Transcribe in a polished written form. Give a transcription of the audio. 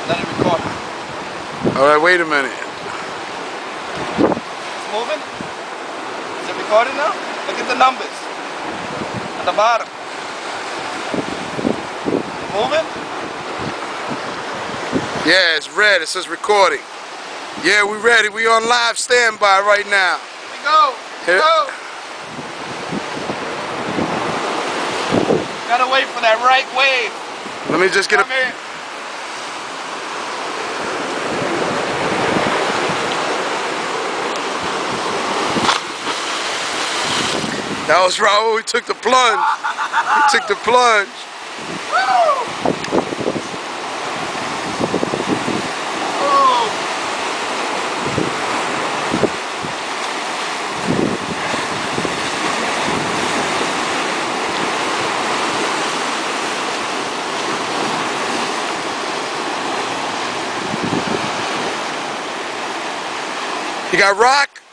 Let it record. All right, wait a minute. It's moving? Is it recording now? Look at the numbers at the bottom. Moving? Yeah, it's red. It says recording. Yeah, we ready. We on live standby right now. Here we go. Here we go. Gotta wait for that right wave. Let me just get Come here. That was Raul. He took the plunge. He took the plunge. You got rock?